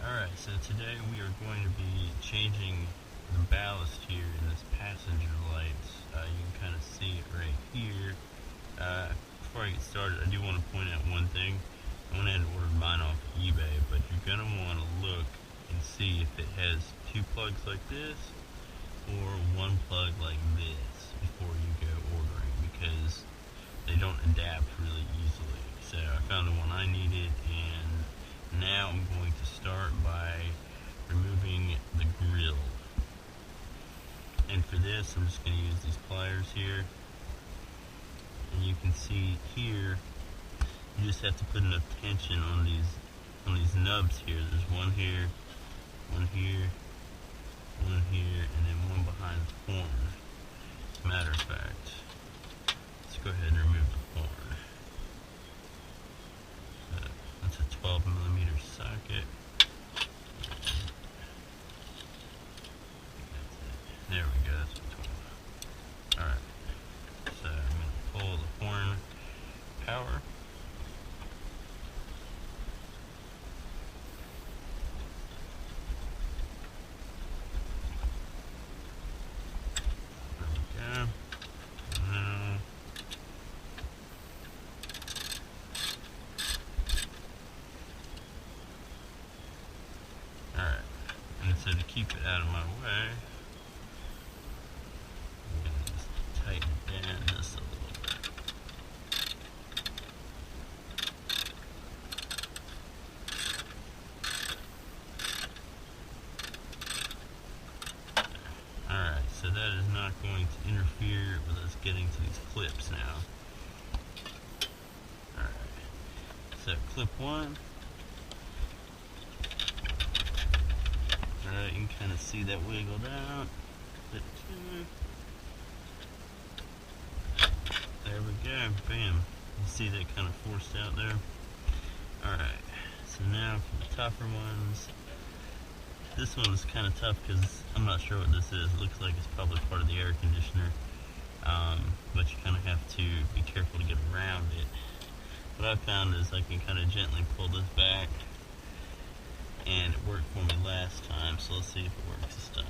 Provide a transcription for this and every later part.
Alright, so today we are going to be changing the ballast here in this passenger lights. You can kind of see it right here. Before I get started, I do want to point out one thing. I went ahead and ordered mine off eBay, but you're going to want to look and see if it has two plugs like this or one plug like this before you go ordering, because they don't adapt really easily. So I found the one I needed, and now I'm going to start by removing the grill. And for this, I'm just going to use these pliers here. And you can see here, you just have to put enough tension on these nubs here. There's one here, one here, one here, and then one behind the horn. As a matter of fact, let's go ahead and remove the horn. That's a 12mm socket. There we go, that's what 12. Alright, so I'm going to pull the horn power. There we go. Now, alright, and so to keep it out of my way, I'm going to just tighten it down just a little bit. Alright, so that is not going to interfere with us getting to these clips now. Alright, so clip one. Alright, you can kind of see that wiggle down. Clip two. There we go, bam. You see that kind of forced out there? Alright, so now for the tougher ones. This one's kind of tough because I'm not sure what this is. It looks like it's probably part of the air conditioner. But you kind of have to be careful to get around it. What I found is I can kind of gently pull this back, and it worked for me last time, so let's see if it works this time.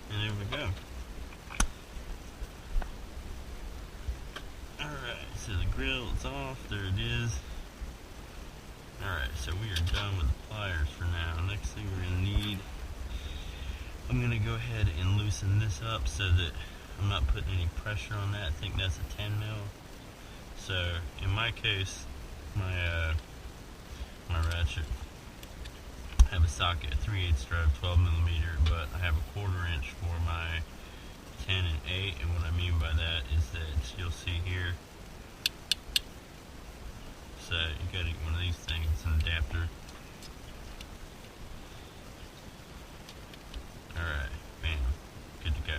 And there we go. Alright, so the grill is off, there it is. Alright, so we are done with the pliers for now. Next thing we're going to need, I'm going to go ahead and loosen this up so that I'm not putting any pressure on that. I think that's a 10 mil. So in my case, my ratchet, I have a socket, a 3/8 drive, 12mm, but I have a 1/4 inch for my 10 and 8, and what I mean by that is that you'll see here, so you gotta get one of these things, an adapter. Alright, bam, good to go.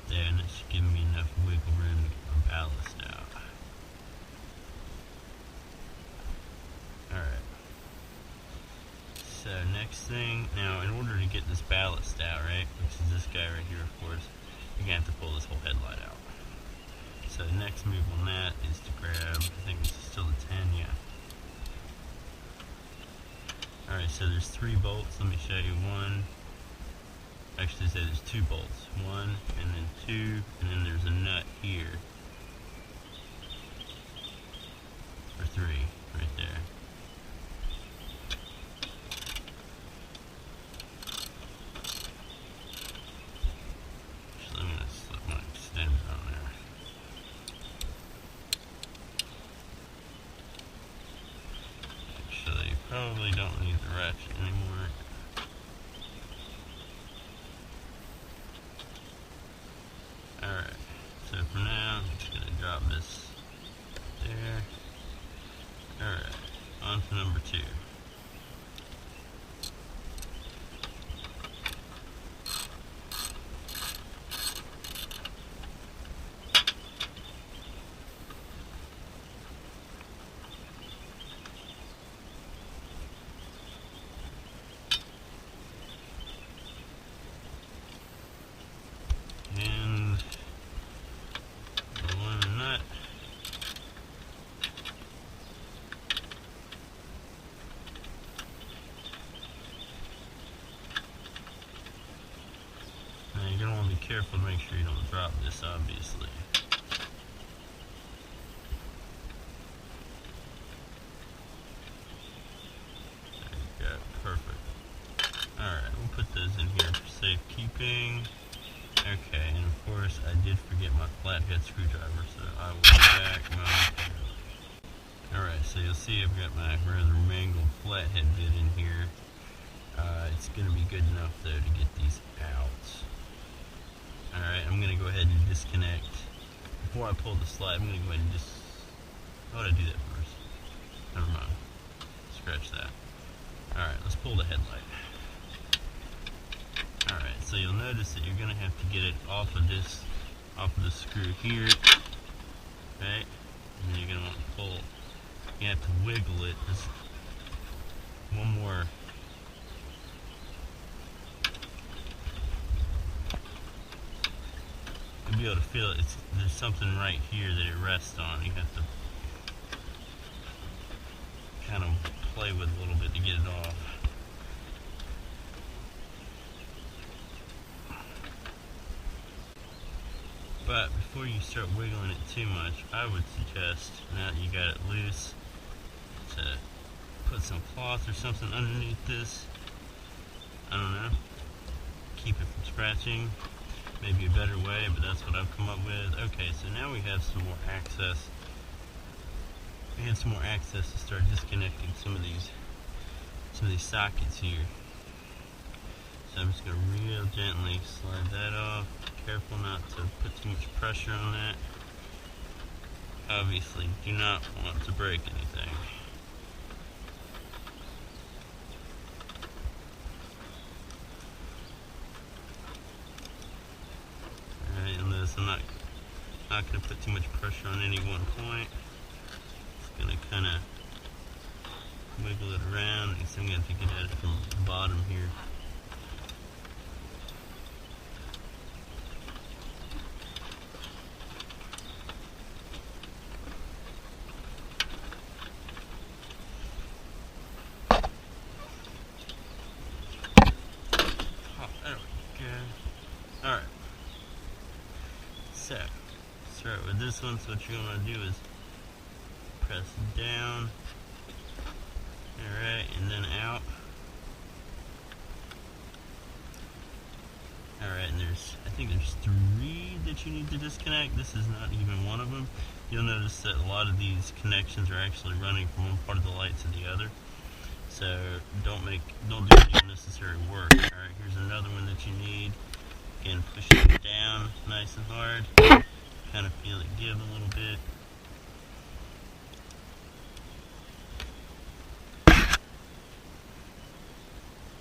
There, and it should give me enough wiggle room to get my ballast out. Alright. So next thing, now in order to get this ballast out, right, which is this guy right here, of course, you're going to have to pull this whole headlight out. So the next move on that is to grab, I think this is still a 10, yeah. Alright, so there's 3 bolts. Let me show you one. Actually, say there's 2 bolts. 1, and then 2, and then there's a nut here. Or 3, right there. Actually, I'm going to slip my extender on there. Actually, you probably don't need the ratchet anymore. Alright, so for now, I'm just going to drop too. And one nut. Now you're going to want to be careful to make sure you don't drop this, obviously. There you go, perfect. Alright, we'll put those in here for safekeeping. Okay, and of course I did forget my flathead screwdriver, so I will be back momentarily. Alright, so you'll see I've got my rather mangled flathead bit in here. It's going to be good enough though to get these out. Alright, I'm going to go ahead and disconnect. Before I pull the slide, I'm going to go ahead and how would I do that first? Never mind. Scratch that. Alright, let's pull the headlight. Alright, so you'll notice that you're going to have to get it off of the screw here. Okay? And then you're going to want to pull. You have to wiggle it. Just one more. You'll be able to feel it. There's something right here that it rests on. You have to kind of play with a little bit to get it off. But before you start wiggling it too much, I would suggest, now that you got it loose, to put some cloth or something underneath this. I don't know. Keep it from scratching. Maybe a better way, but that's what I've come up with. Okay, so now we have some more access. We have some more access to start disconnecting some of these sockets here. So I'm just going to real gently slide that off. Careful not to put too much pressure on that. Obviously, do not want to break anything. Alright, and this, I'm not going to put too much pressure on any one point. Just going to kind of wiggle it around. I guess I'm going to have to get at it from the bottom here. Alright, so start with this one. So what you're going to do is press down, alright, and then out. Alright, and I think there's 3 that you need to disconnect. This is not even one of them. You'll notice that a lot of these connections are actually running from one part of the light to the other. So don't do any unnecessary work. Alright, here's another one that you need. Again, push it down nice and hard. Kind of feel it give a little bit.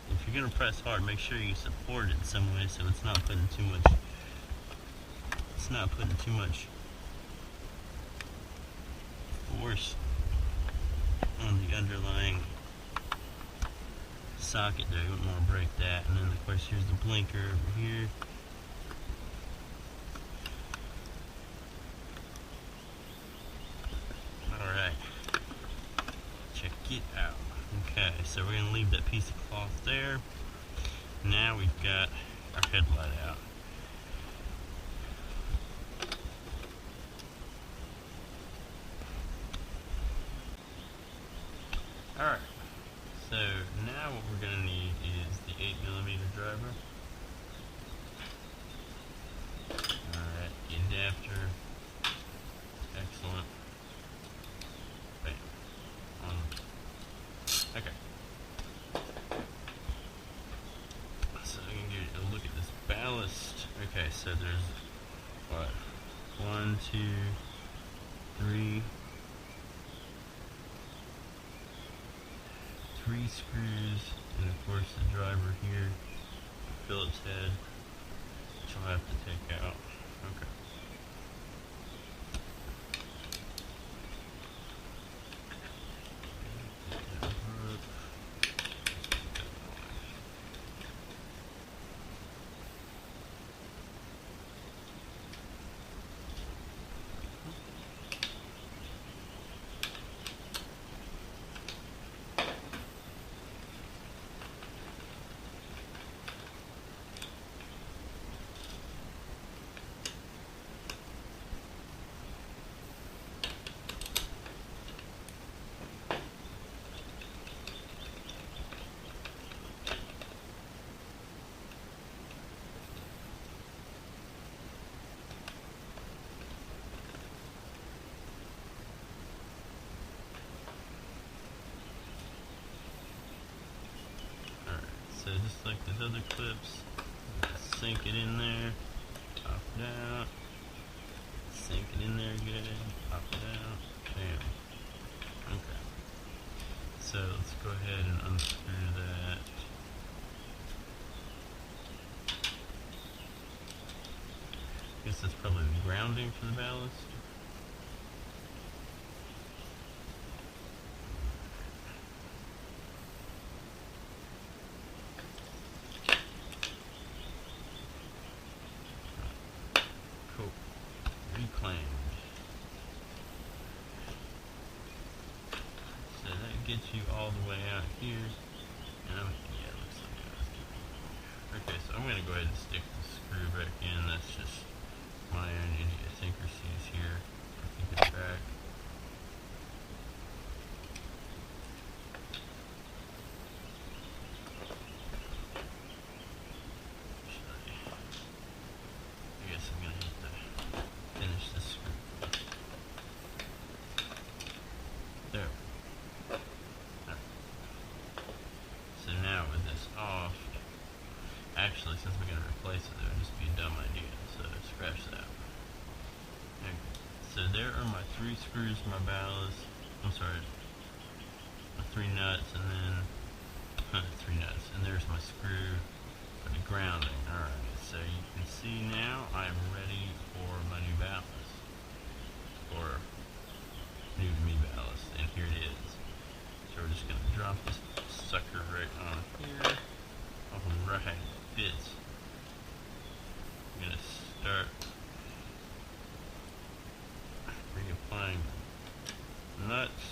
If you're going to press hard, make sure you support it in some way so it's not putting too much force on the underlying socket there. You wouldn't want to break that. And then of course here's the blinker over here. Alright, check it out. Okay, so we're going to leave that piece of cloth there. Now we've got our headlight out. Alright, so now what we're going to need is the 8mm driver. Alright, the adapter. Excellent. Bam. Okay. So we can get a look at this ballast. Okay, so there's what? 1, 2, 3. 3 screws, and of course the driver here, Phillips head, which I'll have to take out. Okay. So just like those other clips, sink it in there, pop it out, sink it in there good, pop it out, bam. Okay. So let's go ahead and unscrew that. I guess that's probably the grounding for the ballast. Reclaimed. So that gets you all the way out here. And yeah, it looks like I was getting. Okay, so I'm going to go ahead and stick the screw back in. That's just my own idiosyncrasies here. I think it's back. I guess I'm going to have to finish this screw. There. Right. So now with this off, actually since we're going to replace it, that would just be a dumb idea, so scratch that. Okay. So there are my 3 screws for my ballast. I'm sorry, my 3 nuts, and then 3 nuts, and there's my screw for the grounding. Alright, so you can see now I'm ready for my new ballast, or new to me ballast, and here it is. So we're just going to drop this sucker right on here. Alright, fits. I'm going to start reapplying nuts.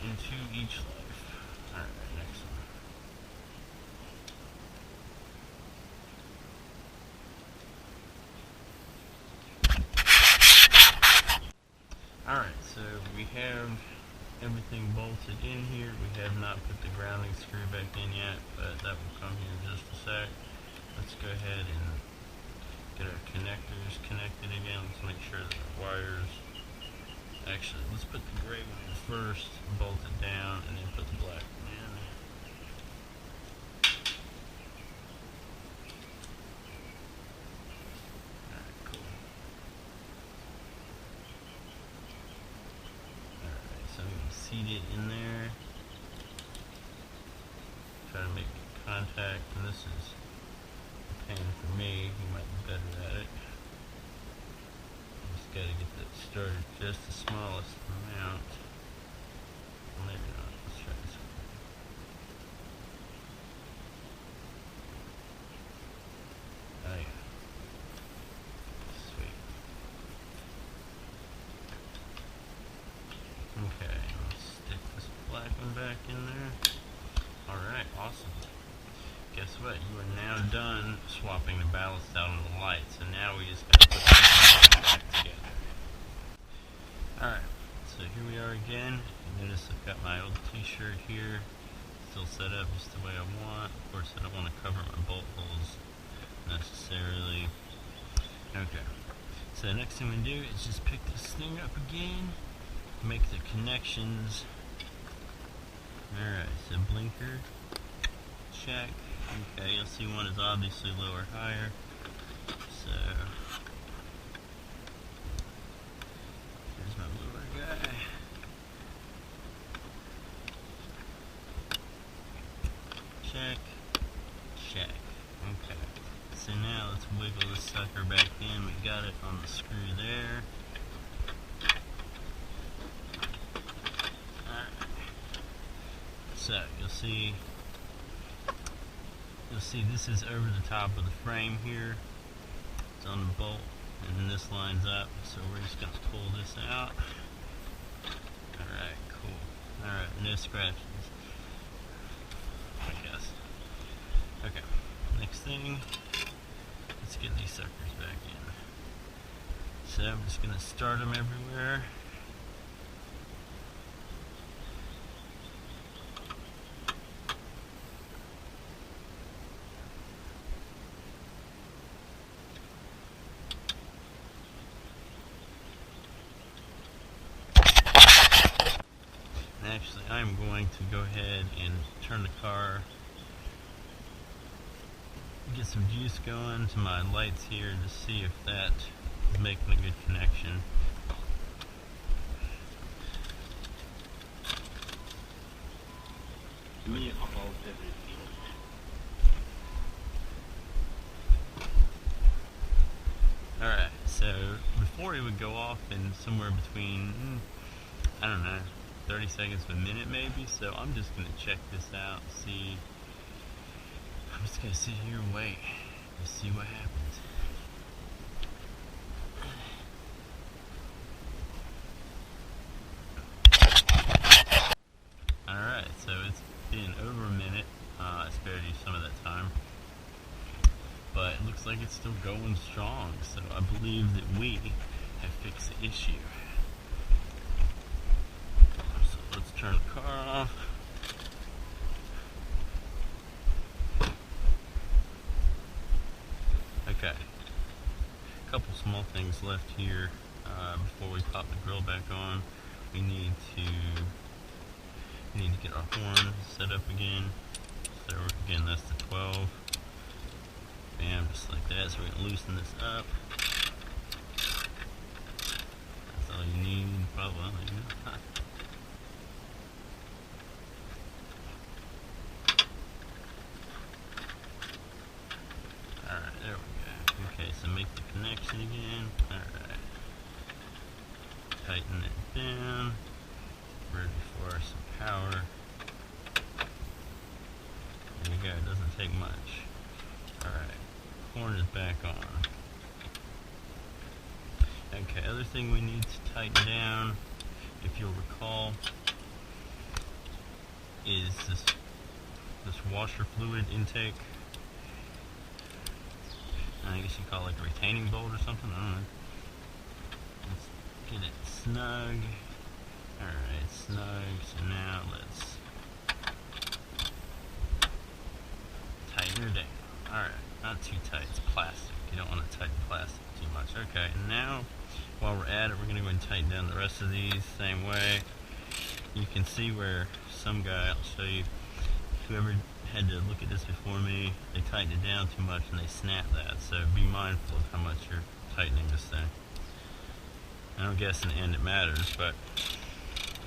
Into each life. Alright, next one. Alright, so we have everything bolted in here. We have not put the grounding screw back in yet, but that will come here in just a sec. Let's go ahead and get our connectors connected again. Let's make sure that our wires, actually, let's put the gray one in first, bolt it down, and then put the black one in. Alright, cool. Alright, so I'm going to seat it in there. Try to make contact, and this is a pain for me. You might be better at it. Just got to get that started just the smallest amount. Well, maybe not. Let's try this one. Oh yeah. Sweet. Okay, I'll stick this black one back in there. Alright, awesome. Guess what? You are now done swapping the ballast out on the lights, and now we just gotta put them back together. Alright, So here we are again. You notice I've got my old t-shirt here, still set up just the way I want. Of course I don't want to cover my bolt holes necessarily. Okay, so the next thing we do is just pick this thing up again, make the connections. Alright, so blinker, check. Okay, you'll see one is obviously low or higher. So here's my lower guy. Check, check. Okay. So now let's wiggle this sucker back in. We got it on the screw there. Alright. So you'll see this is over the top of the frame here. It's on the bolt, and then this lines up, so we're just going to pull this out. Alright, cool. Alright, no scratches, I guess. Okay, next thing, let's get these suckers back in. So I'm just going to start them everywhere. Actually, I'm going to go ahead and turn the car, get some juice going to my lights here to see if that is making a good connection. Alright, so before it would go off in somewhere between, I don't know, 30 seconds to a minute maybe, so I'm just going to check this out, see. I'm just going to sit here and wait to see what happens. Alright, so it's been over a minute. I spared you some of that time. But it looks like it's still going strong, so I believe that we have fixed the issue. Let's turn the car off. Okay. A couple small things left here before we pop the grill back on. We need to get our horn set up again. So again, that's the 12. Bam, just like that. So we're gonna loosen this up. That's all you need, probably. Alright, there we go. Okay, so make the connection again. Alright. Tighten it down. Ready for some power. There you go, it doesn't take much. Alright, horn is back on. Okay, other thing we need to tighten down, if you'll recall, is this washer fluid intake. I guess you call it like a retaining bolt or something, I don't know. Let's get it snug. Alright, snug, so now let's tighten her down. Alright, not too tight, it's plastic. You don't want to tighten plastic too much. Okay, now while we're at it, we're going to go and tighten down the rest of these same way. You can see where some guy, I'll show you, whoever had to look at this before me, they tightened it down too much and they snapped that. So be mindful of how much you're tightening this thing. I don't guess in the end it matters, but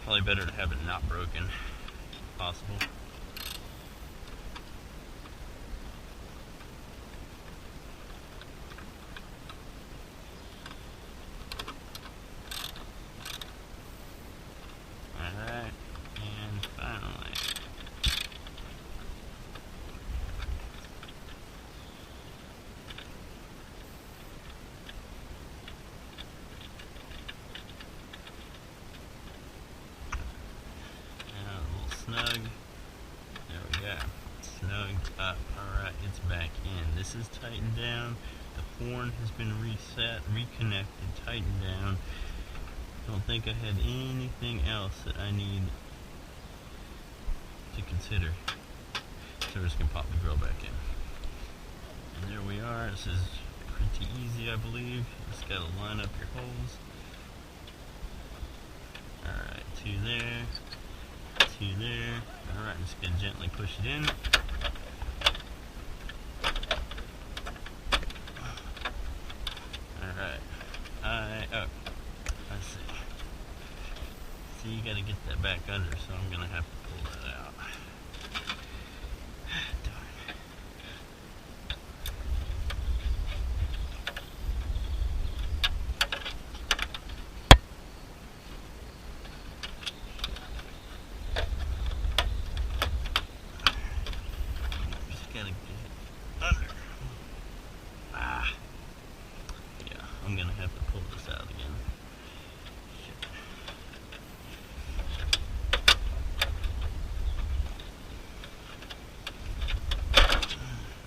probably better to have it not broken if possible. Alright, and finally. Snug. There we go. Snugged up. Alright, it's back in. This is tightened down. The horn has been reset, reconnected, tightened down. Don't think I had anything else that I need to consider. So we're just going to pop the grill back in. And there we are. This is pretty easy, I believe. Just got to line up your holes. Alright, 2 there, 2 there. Alright, I'm just going to gently push it in. Alright, I see. See, you got to get that back under, so I'm going to have to pull that out. Gotta get it under. Yeah, I'm gonna have to pull this out again. Shit.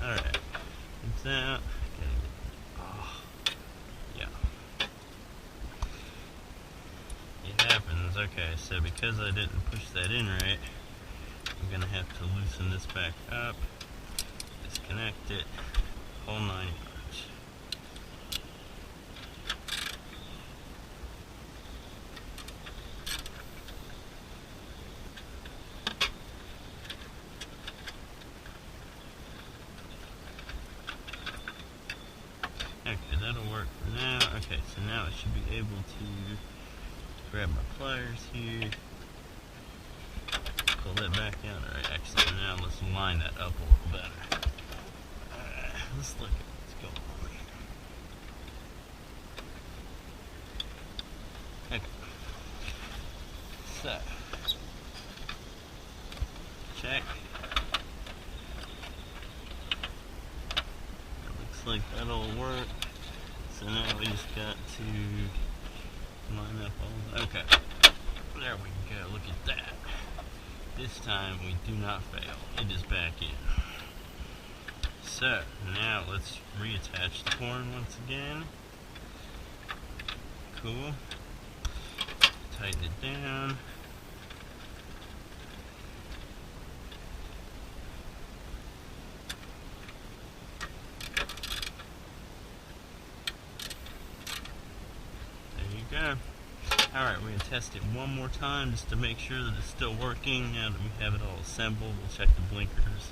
Alright, it's out. Yeah. It happens. Okay, so because I didn't push that in right, I'm gonna have to loosen this back up. Disconnect it, whole 9 yards. Okay, that'll work for now. Okay, so now I should be able to grab my pliers here, pull that back out. Alright, excellent. Now let's line that up a little better. Let's look at what's going on here. Okay. So, check. It looks like that'll work. So now we just got to line up all. Okay. There we go. Look at that. This time we do not fail. It is back in. So, now let's reattach the horn once again. Cool. Tighten it down. There you go. Alright, we're going to test it one more time just to make sure that it's still working. Now that we have it all assembled, we'll check the blinkers.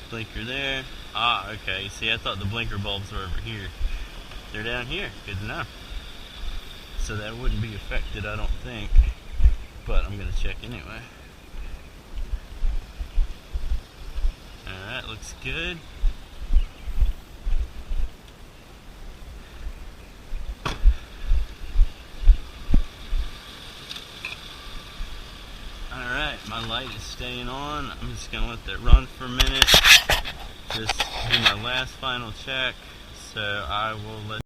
Blinker there. Okay. See, I thought the blinker bulbs were over here. They're down here. Good to know. So that wouldn't be affected, I don't think. But I'm going to check anyway. Alright, looks good. Alright, my light is staying on. I'm just going to let that run for a minute. Just do my last final check. So I will let